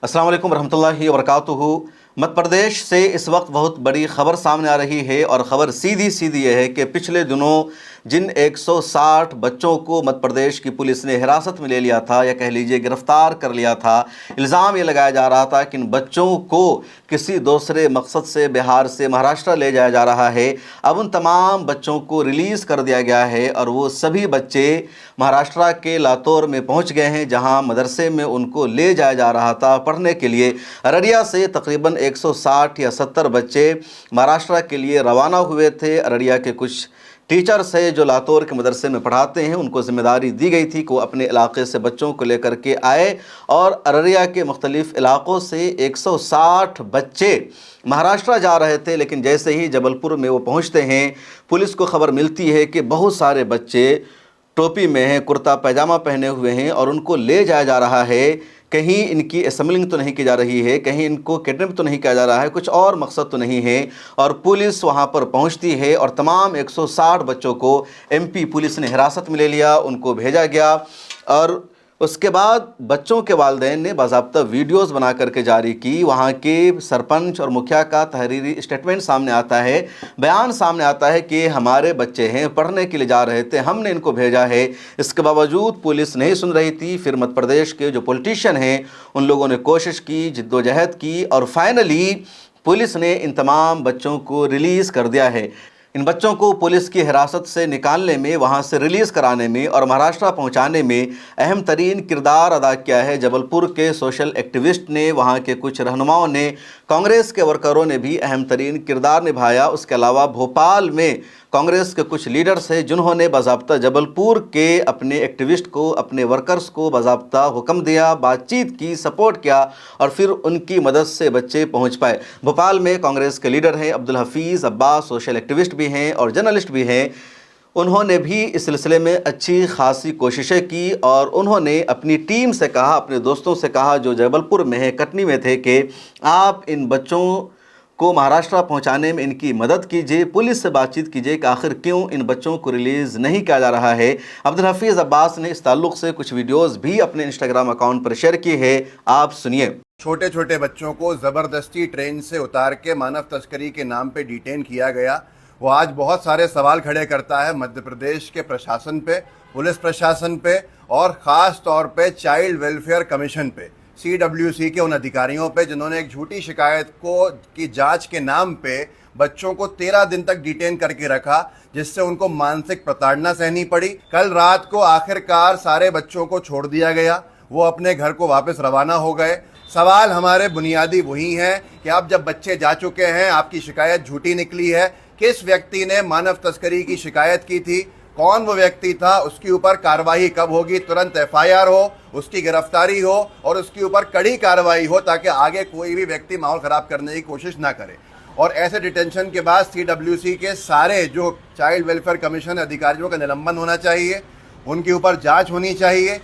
अस्सलाम वालेकुम रहमतुल्लाहि व बरकातुहू। मध्य प्रदेश से इस वक्त बहुत बड़ी खबर सामने आ रही है और ख़बर सीधी सीधी यह है कि पिछले दिनों जिन 160 बच्चों को मध्य प्रदेश की पुलिस ने हिरासत में ले लिया था या कह लीजिए गिरफ्तार कर लिया था, इल्ज़ाम ये लगाया जा रहा था कि इन बच्चों को किसी दूसरे मकसद से बिहार से महाराष्ट्र ले जाया जा रहा है। अब उन तमाम बच्चों को रिलीज़ कर दिया गया है और वो सभी बच्चे महाराष्ट्र के लातूर में पहुंच गए हैं, जहां मदरसे में उनको ले जाया जा रहा था पढ़ने के लिए। अररिया से तकरीबन 160 या 70 बच्चे महाराष्ट्र के लिए रवाना हुए थे। अररिया के कुछ टीचर्स है जो लातूर के मदरसे में पढ़ाते हैं, उनको जिम्मेदारी दी गई थी कि वो अपने इलाके से बच्चों को लेकर के आए और अररिया के मुख्तलिफ़ इलाक़ों से 160 बच्चे महाराष्ट्र जा रहे थे। लेकिन जैसे ही जबलपुर में वो पहुंचते हैं, पुलिस को खबर मिलती है कि बहुत सारे बच्चे टोपी में हैं, कुर्ता पैजामा पहने हुए हैं और उनको ले जाया जा रहा है। कहीं इनकी असम्बलिंग तो नहीं की जा रही है, कहीं इनको किडनैप तो नहीं किया जा रहा है, कुछ और मकसद तो नहीं है। और पुलिस वहां पर पहुंचती है और तमाम 160 बच्चों को एमपी पुलिस ने हिरासत में ले लिया, उनको भेजा गया। और उसके बाद बच्चों के वालिदैन ने बाज़ाब्ता वीडियोज़ बना करके जारी की। वहाँ के सरपंच और मुखिया का तहरीरी स्टेटमेंट सामने आता है, बयान सामने आता है कि हमारे बच्चे हैं, पढ़ने के लिए जा रहे थे, हमने इनको भेजा है। इसके बावजूद पुलिस नहीं सुन रही थी। फिर मध्य प्रदेश के जो पॉलिटिशियन हैं उन लोगों ने कोशिश की, जिद्दोजहद की और फाइनली पुलिस ने इन तमाम बच्चों को रिलीज़ कर दिया है। इन बच्चों को पुलिस की हिरासत से निकालने में, वहाँ से रिलीज़ कराने में और महाराष्ट्र पहुँचाने में अहम तरीन किरदार अदा किया है जबलपुर के सोशल एक्टिविस्ट ने, वहाँ के कुछ रहनुमाओं ने, कांग्रेस के वर्करों ने भी अहम तरीन किरदार निभाया। उसके अलावा भोपाल में कांग्रेस के कुछ लीडर्स हैं जिन्होंने बाज़ाब्ता जबलपुर के अपने एक्टिविस्ट को, अपने वर्कर्स को बाज़ाब्ता हुक्म दिया, बातचीत की, सपोर्ट किया और फिर उनकी मदद से बच्चे पहुंच पाए। भोपाल में कांग्रेस के लीडर हैं अब्दुल हफीज़ अब्बास, सोशल एक्टिविस्ट भी हैं और जर्नलिस्ट भी हैं। उन्होंने भी इस सिलसिले में अच्छी खासी कोशिशें की और उन्होंने अपनी टीम से कहा, अपने दोस्तों से कहा जो जबलपुर में है, कटनी में थे, कि आप इन बच्चों को महाराष्ट्र पहुंचाने में इनकी मदद कीजिए, पुलिस से बातचीत कीजिए कि आखिर क्यों इन बच्चों को रिलीज़ नहीं किया जा रहा है। अब्दुल हफीज़ अब्बास ने इस ताल्लुक़ से कुछ वीडियोज़ भी अपने इंस्टाग्राम अकाउंट पर शेयर की है, आप सुनिए। छोटे छोटे बच्चों को ज़बरदस्ती ट्रेन से उतार के मानव तस्करी के नाम पे डिटेन किया गया। वो आज बहुत सारे सवाल खड़े करता है मध्य प्रदेश के प्रशासन पे, पुलिस प्रशासन पे और ख़ास तौर पे चाइल्ड वेलफेयर कमीशन पे, CWC के उन अधिकारियों पे जिन्होंने एक झूठी शिकायत की जांच के नाम पे बच्चों को 13 दिन तक डिटेन करके रखा, जिससे उनको मानसिक प्रताड़ना सहनी पड़ी। कल रात को आखिरकार सारे बच्चों को छोड़ दिया गया, वो अपने घर को वापस रवाना हो गए। सवाल हमारे बुनियादी वही हैं कि अब जब बच्चे जा चुके हैं, आपकी शिकायत झूठी निकली है, किस व्यक्ति ने मानव तस्करी की शिकायत की थी, कौन वो व्यक्ति था, उसके ऊपर कार्रवाई कब होगी, तुरंत FIR हो, उसकी गिरफ्तारी हो और उसके ऊपर कड़ी कार्रवाई हो ताकि आगे कोई भी व्यक्ति माहौल ख़राब करने की कोशिश ना करे। और ऐसे डिटेंशन के बाद CWC के सारे जो चाइल्ड वेलफेयर कमीशन अधिकारियों का निलंबन होना चाहिए, उनके ऊपर जांच होनी चाहिए,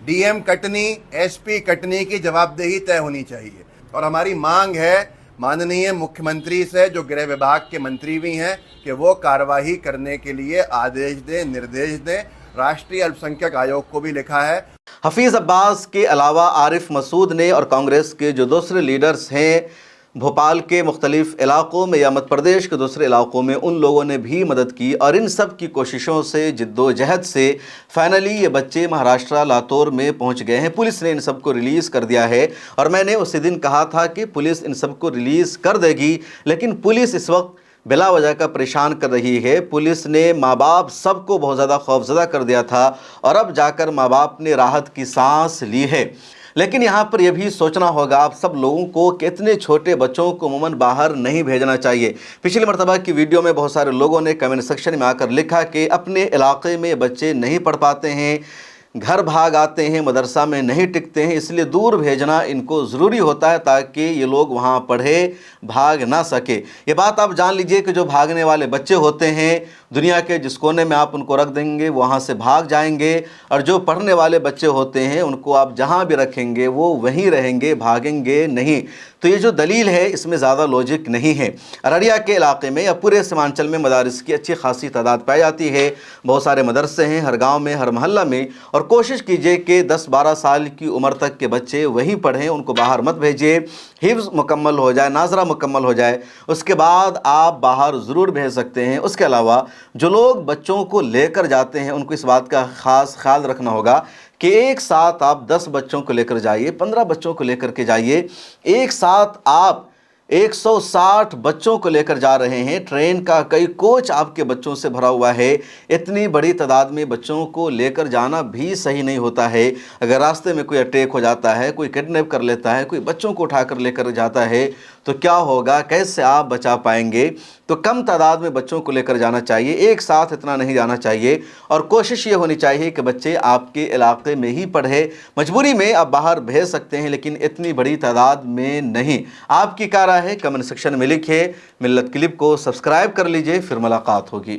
DM कटनी, SP कटनी की जवाबदेही तय होनी चाहिए। और हमारी मांग है माननीय मुख्यमंत्री से, जो गृह विभाग के मंत्री भी हैं, कि वो कार्रवाई करने के लिए आदेश दें, निर्देश दें। राष्ट्रीय अल्पसंख्यक आयोग को भी लिखा है। हफीज़ अब्बास के अलावा आरिफ मसूद ने और कांग्रेस के जो दूसरे लीडर्स हैं भोपाल के मुख्तलिफ़ इलाक़ों में या मध्य प्रदेश के दूसरे इलाक़ों में, उन लोगों ने भी मदद की और इन सब की कोशिशों से, जिद्दोजहद से फाइनली ये बच्चे महाराष्ट्र लातूर में पहुंच गए हैं। पुलिस ने इन सब को रिलीज़ कर दिया है और मैंने उसी दिन कहा था कि पुलिस इन सब को रिलीज़ कर देगी, लेकिन पुलिस इस वक्त बिला वजह का परेशान कर रही है। पुलिस ने माँ बाप सबको बहुत ज़्यादा खौफज़दा कर दिया था और अब जाकर माँ बाप ने राहत की सांस ली है। लेकिन यहाँ पर यह भी सोचना होगा आप सब लोगों को कि इतने छोटे बच्चों को अमूमन बाहर नहीं भेजना चाहिए। पिछली मरतबा की वीडियो में बहुत सारे लोगों ने कमेंट सेक्शन में आकर लिखा कि अपने इलाके में बच्चे नहीं पढ़ पाते हैं, घर भाग आते हैं, मदरसा में नहीं टिकते हैं, इसलिए दूर भेजना इनको ज़रूरी होता है ताकि ये लोग वहाँ पढ़े, भाग ना सके। ये बात आप जान लीजिए कि जो भागने वाले बच्चे होते हैं दुनिया के जिस कोने में आप उनको रख देंगे वहाँ से भाग जाएंगे, और जो पढ़ने वाले बच्चे होते हैं उनको आप जहाँ भी रखेंगे वो वहीं रहेंगे, भागेंगे नहीं। तो ये जो दलील है इसमें ज़्यादा लॉजिक नहीं है। अररिया के इलाके में या पूरे सीमांचल में मदारिस की अच्छी खासी तादाद पाई जाती है, बहुत सारे मदरसे हैं हर गांव में, हर मोहल्ला में, और कोशिश कीजिए कि 10-12 साल की उम्र तक के बच्चे वहीं पढ़ें, उनको बाहर मत भेजिए। हिफ्ज़ मुकम्मल हो जाए, नाज़रा मुकम्मल हो जाए, उसके बाद आप बाहर ज़रूर भेज सकते हैं। उसके अलावा जो लोग बच्चों को लेकर जाते हैं उनको इस बात का ख़ास ख्याल रखना होगा कि एक साथ आप 10 बच्चों को लेकर जाइए, 15 बच्चों को लेकर के जाइए। एक साथ आप 160 बच्चों को लेकर जा रहे हैं, ट्रेन का कई कोच आपके बच्चों से भरा हुआ है। इतनी बड़ी तादाद में बच्चों को लेकर जाना भी सही नहीं होता है। अगर रास्ते में कोई अटैक हो जाता है, कोई किडनैप कर लेता है, कोई बच्चों को उठाकर लेकर जाता है तो क्या होगा, कैसे आप बचा पाएंगे? तो कम तादाद में बच्चों को लेकर जाना चाहिए, एक साथ इतना नहीं जाना चाहिए। और कोशिश ये होनी चाहिए कि बच्चे आपके इलाके में ही पढ़े। मजबूरी में आप बाहर भेज सकते हैं लेकिन इतनी बड़ी तादाद में नहीं। आपकी क्या राय है? कमेंट सेक्शन में लिखिए। मिल्लत क्लिप को सब्सक्राइब कर लीजिए, फिर मुलाकात होगी।